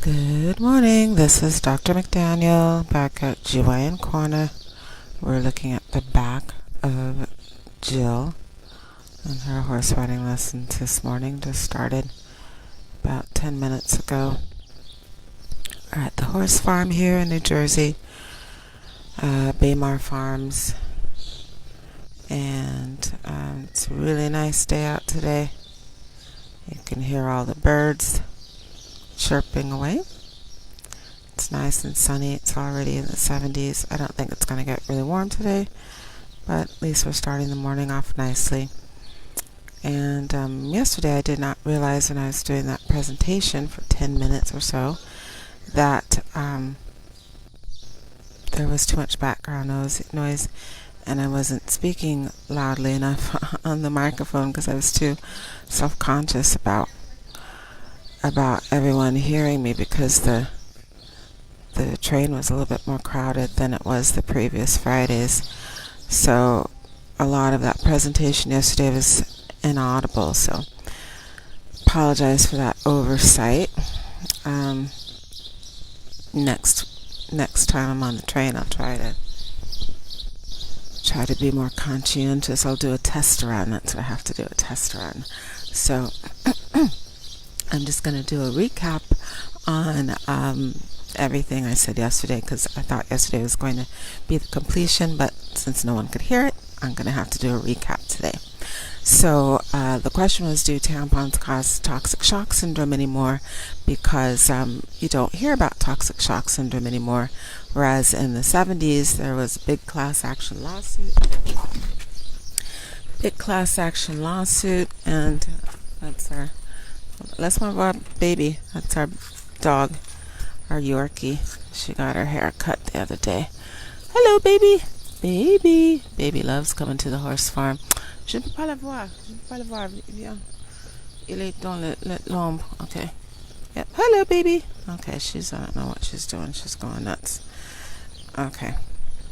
Good morning. This is Dr. McDaniel back at GYN Corner. We're looking at the back of Jill and her horse riding lessons this morning. Just started about 10 minutes ago. We're at the horse farm here in New Jersey, Baymar Farms, and it's a really nice day out today. You can hear all the birds chirping away. It's nice and sunny. It's already in the 70s. I don't think it's going to get really warm today, but at least we're starting the morning off nicely. And yesterday I did not realize when I was doing that presentation for 10 minutes or so that there was too much background noise and I wasn't speaking loudly enough on the microphone because I was too self-conscious about everyone hearing me, because the train was a little bit more crowded than it was the previous Fridays. So a lot of that presentation yesterday was inaudible, so apologize for that oversight. Next time I'm on the train, I'll try to be more conscientious. I'll do a test run. That's what I have to do, a test run. So I'm just going to do a recap on everything I said yesterday, because I thought yesterday was going to be the completion, but since no one could hear it, I'm going to have to do a recap today. So the question was, do tampons cause toxic shock syndrome anymore? Because you don't hear about toxic shock syndrome anymore, whereas in the 70s there was a big class action lawsuit. And that's my baby. That's our dog, our Yorkie. She got her hair cut the other day. Hello, baby. Baby loves coming to the horse farm. Je ne peux pas la voir. Viens. Il est dans l'ombre. Okay. Yep. Hello, baby. Okay, I don't know what she's doing. She's going nuts. Okay.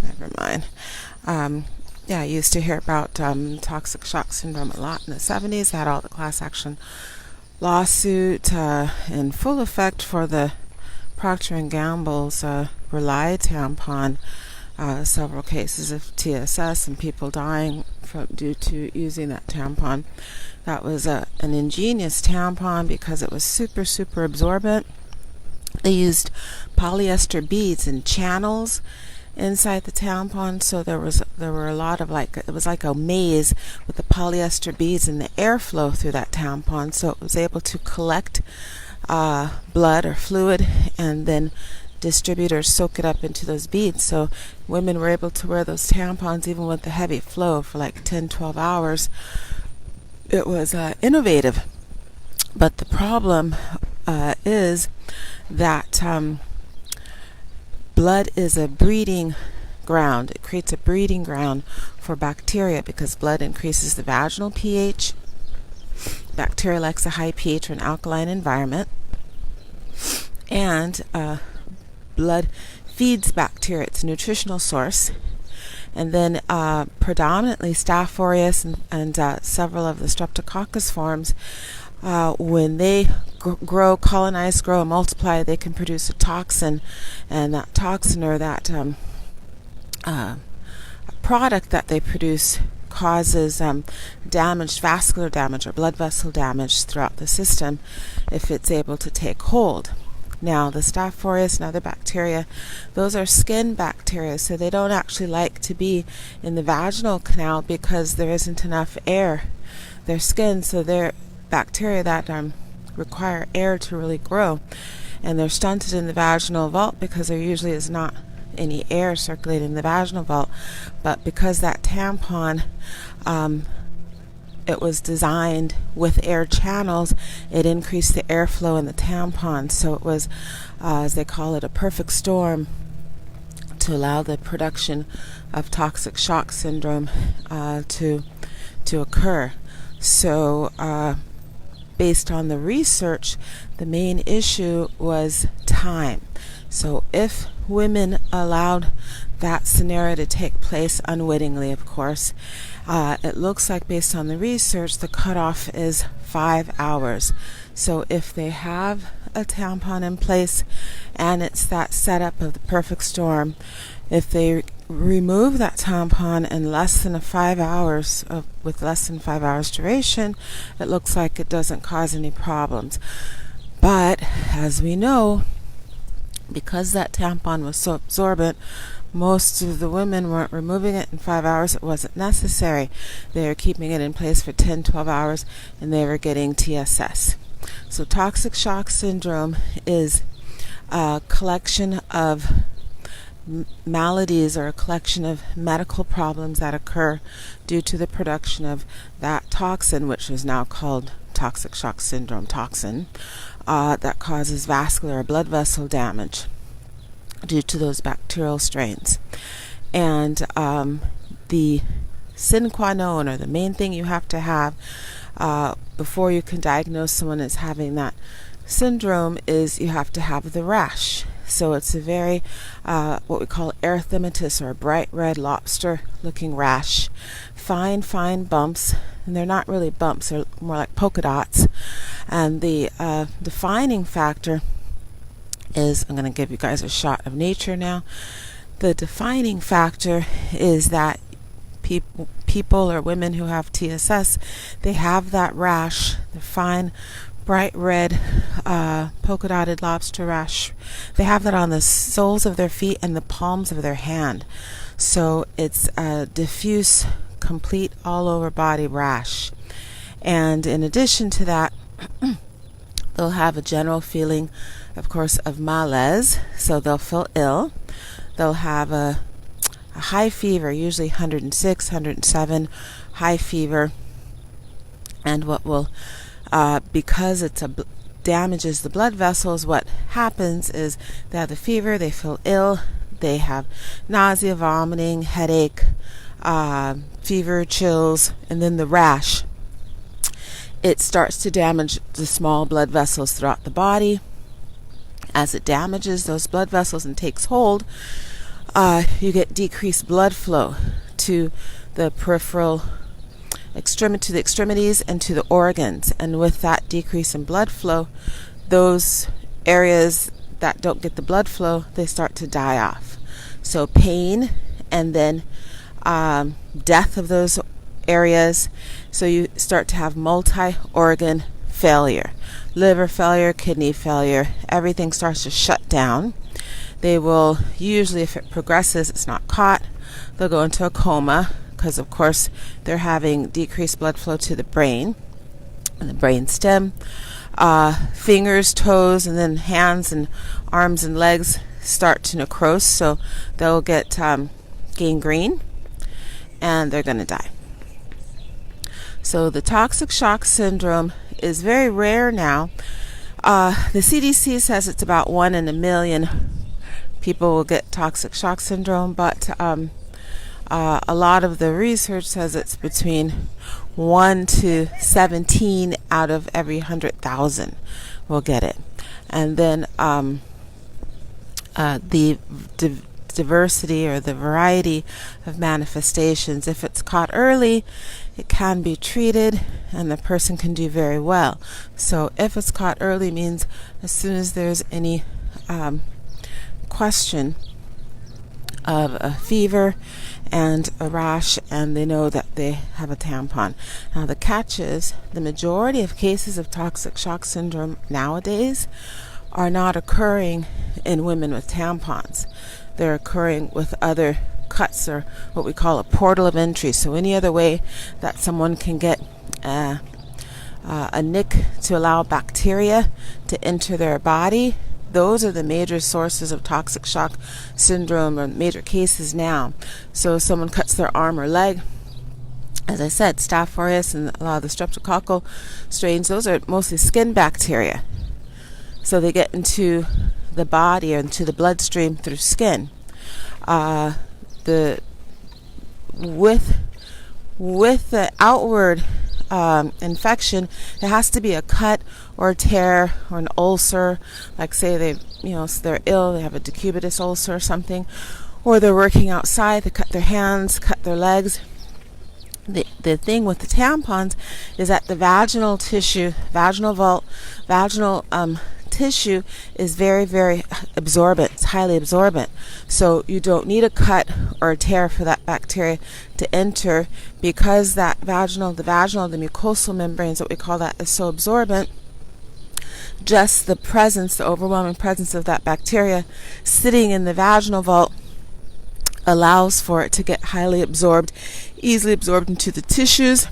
Never mind. I used to hear about toxic shock syndrome a lot in the 70s. Had all the class action lawsuit in full effect for the Procter & Gamble's Rely tampon. Several cases of TSS and people dying due to using that tampon. That was an ingenious tampon because it was super, super absorbent. They used polyester beads and channels inside the tampon, so there were a lot of it was like a maze with the polyester beads and the airflow through that tampon, so it was able to collect blood or fluid and then distribute or soak it up into those beads. So women were able to wear those tampons even with the heavy flow for like 10-12 hours. It was innovative, but the problem is that blood is a breeding ground. It creates a breeding ground for bacteria because blood increases the vaginal pH. Bacteria likes a high pH or an alkaline environment. And blood feeds bacteria. It's a nutritional source. And then predominantly Staph aureus and several of the Streptococcus forms, when they colonize, grow, and multiply, they can produce a toxin, and that toxin or that product that they produce causes vascular damage or blood vessel damage throughout the system if it's able to take hold. Now, the Staph aureus and other bacteria, those are skin bacteria, so they don't actually like to be in the vaginal canal because there isn't enough air. They're skin, so they're bacteria that require air to really grow, and they're stunted in the vaginal vault because there usually is not any air circulating in the vaginal vault. But because that tampon it was designed with air channels, it increased the airflow in the tampon, so it was as they call it, a perfect storm to allow the production of toxic shock syndrome to occur. So based on the research, the main issue was time. So if women allowed that scenario to take place unwittingly, of course, it looks like based on the research, the cutoff is 5 hours. So if they have a tampon in place and it's that setup of the perfect storm, if they remove that tampon in less than 5 hours, with less than 5 hours duration, it looks like it doesn't cause any problems. But as we know, because that tampon was so absorbent, most of the women weren't removing it in 5 hours. It wasn't necessary. They were keeping it in place for 10, 12 hours, and they were getting TSS. So toxic shock syndrome is a collection of maladies, or a collection of medical problems that occur due to the production of that toxin, which is now called toxic shock syndrome toxin, that causes vascular or blood vessel damage due to those bacterial strains. And the sine qua non, or the main thing you have to have before you can diagnose someone as having that syndrome, is you have to have the rash. So it's a very what we call erythematous, or a bright red lobster looking rash. Fine bumps, and they're not really bumps, they're more like polka dots. And the defining factor is, I'm going to give you guys a shot of nature now. The defining factor is that people or women who have TSS, they have that rash, the fine bright red polka dotted lobster rash. They have that on the soles of their feet and the palms of their hand. So it's a diffuse, complete, all over body rash. And in addition to that, they'll have a general feeling, of course, of malaise. So they'll feel ill. They'll have a high fever, usually 106, 107, high fever. And what will because it damages the blood vessels, what happens is they have the fever, they feel ill, they have nausea, vomiting, headache, fever, chills, and then the rash. It starts to damage the small blood vessels throughout the body. As it damages those blood vessels and takes hold, you get decreased blood flow to the peripheral to the extremities and to the organs. And with that decrease in blood flow, those areas that don't get the blood flow, they start to die off. So pain, and then death of those areas. So you start to have multi-organ failure, liver failure, kidney failure. Everything starts to shut down. They will usually, if it progresses, it's not caught, they'll go into a coma, because of course they're having decreased blood flow to the brain and the brain stem. Fingers, toes, and then hands and arms and legs start to necrose, so they'll get gangrene and they're going to die. So the toxic shock syndrome is very rare now. The CDC says it's about 1 in a million people will get toxic shock syndrome, but a lot of the research says it's between 1 to 17 out of every 100,000 will get it. And then the diversity, or the variety of manifestations, if it's caught early, it can be treated and the person can do very well. So if it's caught early means as soon as there's any question of a fever and a rash, and they know that they have a tampon. Now the catch is, the majority of cases of toxic shock syndrome nowadays are not occurring in women with tampons. They're occurring with other cuts, or what we call a portal of entry. So any other way that someone can get a nick to allow bacteria to enter their body, those are the major sources of toxic shock syndrome, or major cases now. So if someone cuts their arm or leg, as I said, Staph aureus and a lot of the streptococcal strains, those are mostly skin bacteria. So they get into the body or into the bloodstream through skin. With the outward infection, it has to be a cut or a tear or an ulcer. Like say they're ill, they have a decubitus ulcer or something, or they're working outside, they cut their hands, cut their legs. the thing with the tampons is that the vaginal tissue, vaginal vault, vaginal tissue is very, very absorbent. It's highly absorbent. So you don't need a cut or a tear for that bacteria to enter, because that the mucosal membranes, what we call that, is so absorbent. Just the presence, the overwhelming presence of that bacteria sitting in the vaginal vault allows for it to get highly absorbed, easily absorbed into the tissues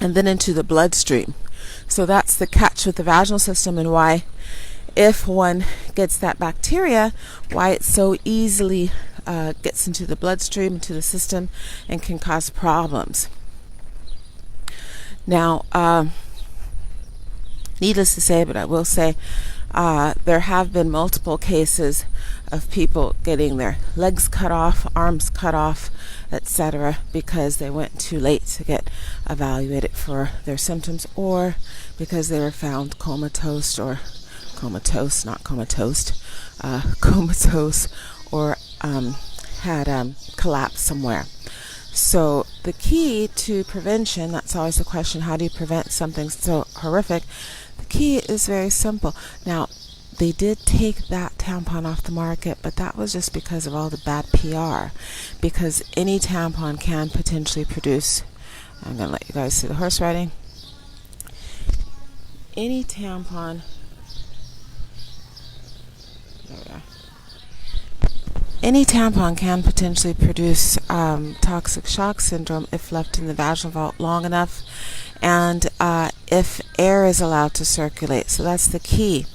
and then into the bloodstream. So that's the catch with the vaginal system, and why, if one gets that bacteria, why it so easily gets into the bloodstream, into the system, and can cause problems. Now, needless to say, but I will say, there have been multiple cases of people getting their legs cut off, arms cut off, etc., because they went too late to get evaluated for their symptoms, or because they were found comatose, or comatose, or had collapsed somewhere. So the key to prevention, that's always the question, how do you prevent something so horrific? The key is very simple. Now, they did take that tampon off the market, but that was just because of all the bad PR. Because any tampon can potentially produce, I'm going to let you guys see the horse riding. Any tampon, there we are. Any tampon can potentially produce toxic shock syndrome if left in the vaginal vault long enough, and if air is allowed to circulate. So that's the key.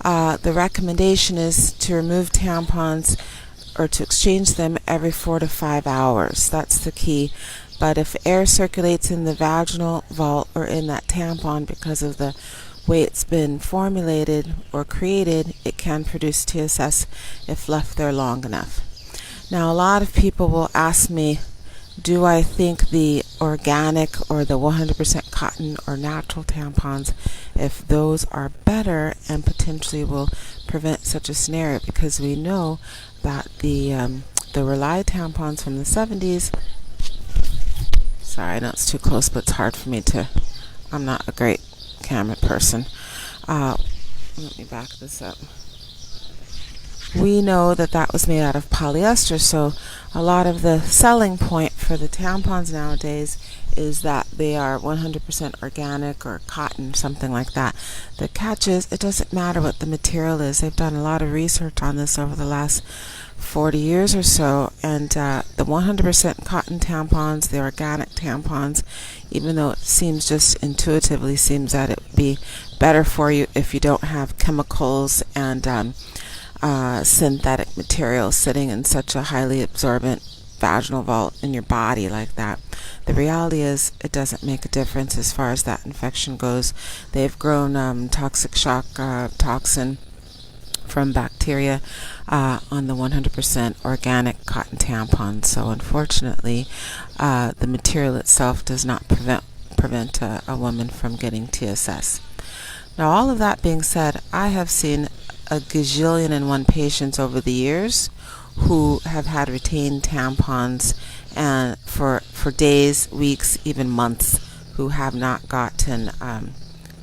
The recommendation is to remove tampons or to exchange them every 4 to 5 hours. That's the key. But if air circulates in the vaginal vault or in that tampon, because of the way it's been formulated or created, it can produce TSS if left there long enough. Now, a lot of people will ask me, do I think the organic or the 100% cotton or natural tampons, if those are better and potentially will prevent such a scenario? Because we know that the Rely tampons from the 70s, sorry, I know it's too close, but it's hard for me to, I'm not a great camera person. Let me back this up. We know that that was made out of polyester, so a lot of the selling point for the tampons nowadays is that they are 100% organic or cotton, something like that. The catch is, it doesn't matter what the material is. They've done a lot of research on this over the last 40 years or so, and the 100% cotton tampons, the organic tampons, even though it seems just intuitively seems that it would be better for you if you don't have chemicals and synthetic material sitting in such a highly absorbent vaginal vault in your body like that. The reality is it doesn't make a difference as far as that infection goes. They've grown toxic shock toxin from bacteria on the 100% organic cotton tampons. So unfortunately, the material itself does not prevent a woman from getting TSS. Now, all of that being said, I have seen a gajillion and one patients over the years who have had retained tampons and for days, weeks, even months, who have not gotten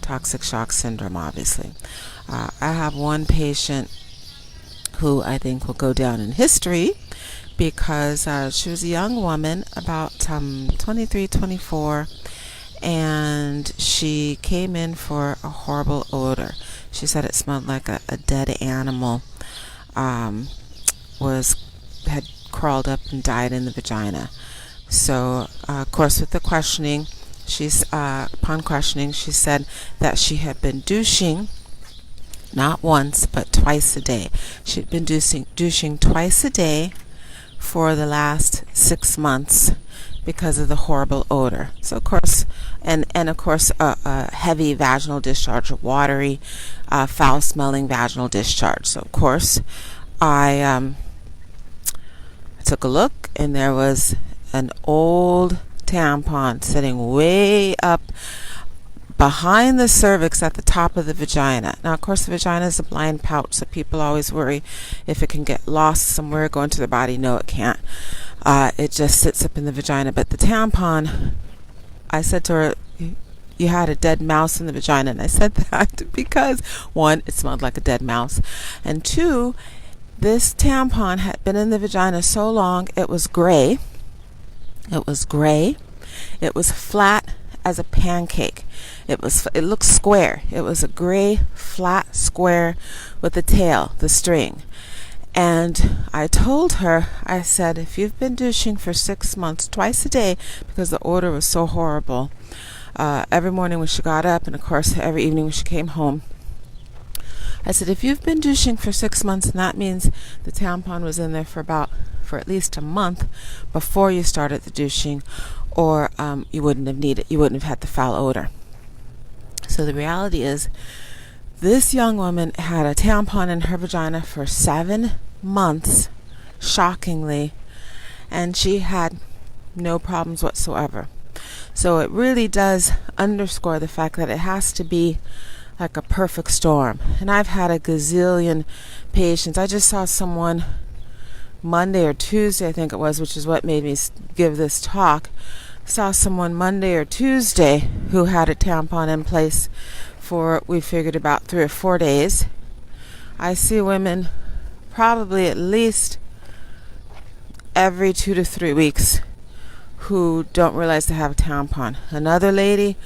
toxic shock syndrome, obviously. I have one patient who I think will go down in history because she was a young woman, about 23, 24, and she came in for a horrible odor. She said it smelled like a dead animal had crawled up and died in the vagina. So, of course, with the questioning, upon questioning, she said that she had been douching not once, but twice a day. She'd been douching twice a day for the last 6 months because of the horrible odor. So, of course, and of course, a heavy vaginal discharge, a watery, foul-smelling vaginal discharge. So, of course, I took a look, and there was an old tampon sitting way up behind the cervix at the top of the vagina. Now, of course, the vagina is a blind pouch, so people always worry if it can get lost somewhere, go into their body. No, it can't. It just sits up in the vagina. But the tampon, I said to her, you had a dead mouse in the vagina. And I said that because, one, it smelled like a dead mouse. And two, this tampon had been in the vagina so long, it was gray. It was gray. It was flat as a pancake. It looked square. It was a gray, flat square with the tail, the string. And I told her, I said, if you've been douching for 6 months, twice a day, because the odor was so horrible, every morning when she got up, and of course every evening when she came home, I said, if you've been douching for 6 months, and that means the tampon was in there for at least a month before you started the douching, or you wouldn't have had the foul odor. So the reality is, this young woman had a tampon in her vagina for 7 months, shockingly, and she had no problems whatsoever. So it really does underscore the fact that it has to be like a perfect storm. And I've had a gazillion patients. I just saw someone Monday or Tuesday, I think it was, which is what made me give this talk. Saw someone Monday or Tuesday who had a tampon in place for, we figured, about 3 or 4 days. I see women probably at least every 2 to 3 weeks who don't realize they have a tampon. Another lady,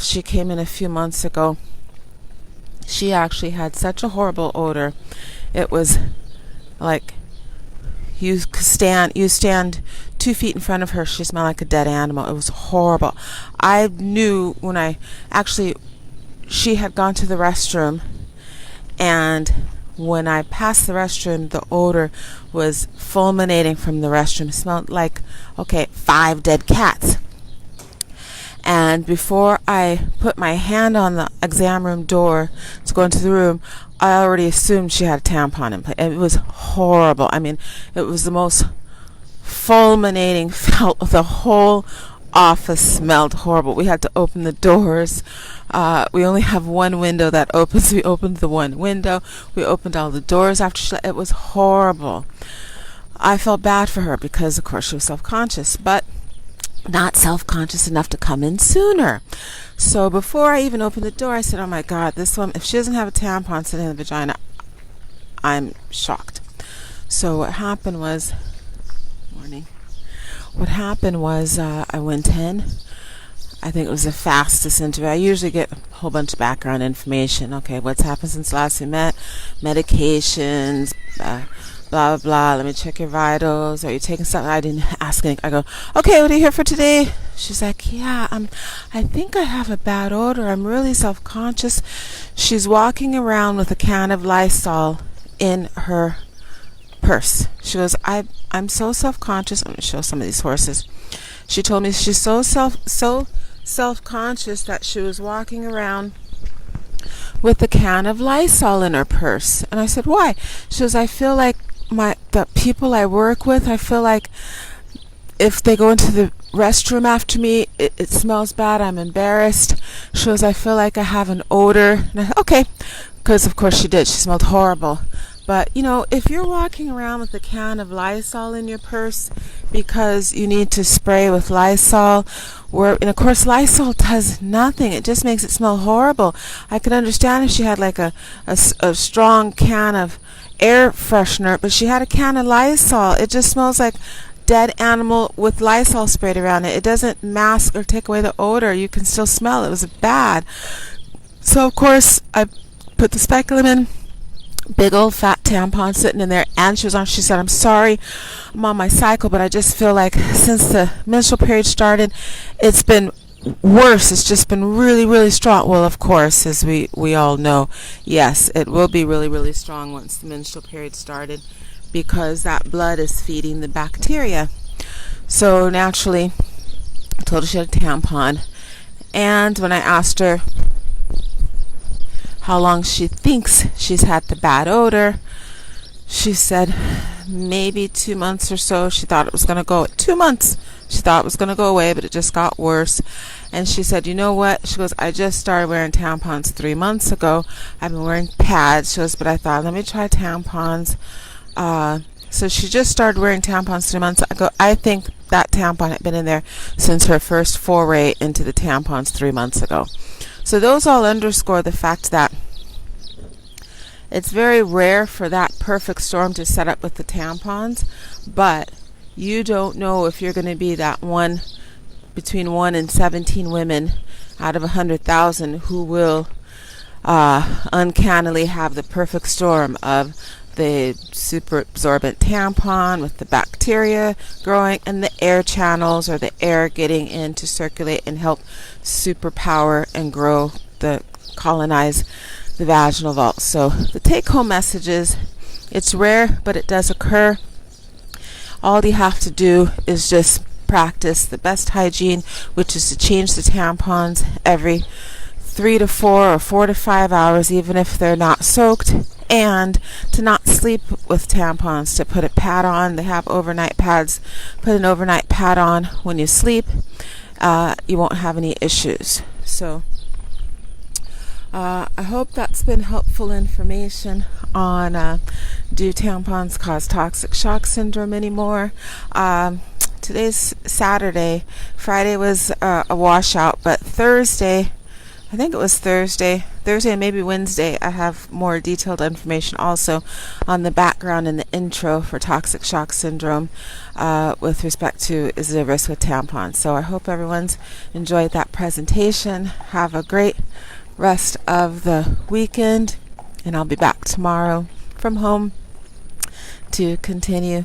she came in a few months ago. She actually had such a horrible odor. It was like you stand 2 feet in front of her, she smelled like a dead animal. It was horrible. I knew when she had gone to the restroom, and when I passed the restroom, the odor was fulminating from the restroom. It smelled like, 5 dead cats. And before I put my hand on the exam room door to go into the room, I already assumed she had a tampon in place. It was horrible. I mean, it was the most fulminating smell. The whole office smelled horrible. We had to open the doors. We only have one window that opens. We opened the one window. We opened all the doors after it was horrible. I felt bad for her because, of course, she was self-conscious, but not self-conscious enough to come in sooner. So before I even opened the door, I said, oh my God, this woman, if she doesn't have a tampon sitting in the vagina, I'm shocked. So what happened was, I went in. I think it was the fastest interview. I usually get a whole bunch of background information. Okay, what's happened since last we met? Medications, blah, blah, blah. Let me check your vitals. Are you taking something? I didn't ask anything. I go, okay, what are you here for today? She's like, yeah, I think I have a bad odor. I'm really self-conscious. She's walking around with a can of Lysol in her purse. She goes, I'm so self-conscious. I'm going to show some of these horses. She told me she's so self-conscious that she was walking around with a can of Lysol in her purse. And I said, why? She goes, I feel like the people I work with, I feel like if they go into the restroom after me, it smells bad. I'm embarrassed. She goes, I feel like I have an odor. And I said, okay, because of course she did. She smelled horrible. But, if you're walking around with a can of Lysol in your purse because you need to spray with Lysol, and of course Lysol does nothing. It just makes it smell horrible. I could understand if she had like a strong can of air freshener, but she had a can of Lysol. It just smells like dead animal with Lysol sprayed around it. It doesn't mask or take away the odor. You can still smell it. It was bad. So, of course, I put the speculum in. Big old fat tampon sitting in there, and she said, I'm sorry, I'm on my cycle, but I just feel like since the menstrual period started, it's been worse. It's just been really, really strong. Well, of course, as we all know, yes, it will be really, really strong once the menstrual period started, because that blood is feeding the bacteria. So naturally, I told her she had a tampon, and when I asked her how long she thinks she's had the bad odor, she said maybe 2 months or so, she thought it was going to go. 2 months, she thought it was going to go away, but it just got worse. And she said, you know what? She goes, I just started wearing tampons 3 months ago. I've been wearing pads. She goes, but I thought, let me try tampons. So she just started wearing tampons 3 months ago. I think that tampon had been in there since her first foray into the tampons 3 months ago. So those all underscore the fact that it's very rare for that perfect storm to set up with the tampons, but you don't know if you're going to be that one between 1 and 17 women out of 100,000 who will uncannily have the perfect storm of the super absorbent tampon with the bacteria growing and the air channels or the air getting in to circulate and help superpower and grow colonize the vaginal vault. So the take-home message is it's rare, but it does occur. All you have to do is just practice the best hygiene, which is to change the tampons every 3 to 4 or 4 to 5 hours, even if they're not soaked, and to not sleep with tampons, to put a pad on. They have overnight pads. Put an overnight pad on when you sleep. You won't have any issues. So I hope that's been helpful information on do tampons cause toxic shock syndrome anymore. Today's Saturday. Friday was a washout, but Thursday, I think it was Thursday and maybe Wednesday, I have more detailed information also on the background and the intro for toxic shock syndrome with respect to is it a risk with tampons. So I hope everyone's enjoyed that presentation. Have a great rest of the weekend, and I'll be back tomorrow from home to continue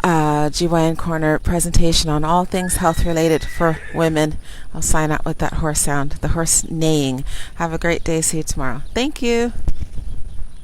GYN Corner presentation on all things health related for women. I'll sign out with that horse sound, the horse neighing. Have a great day. See you tomorrow. Thank you.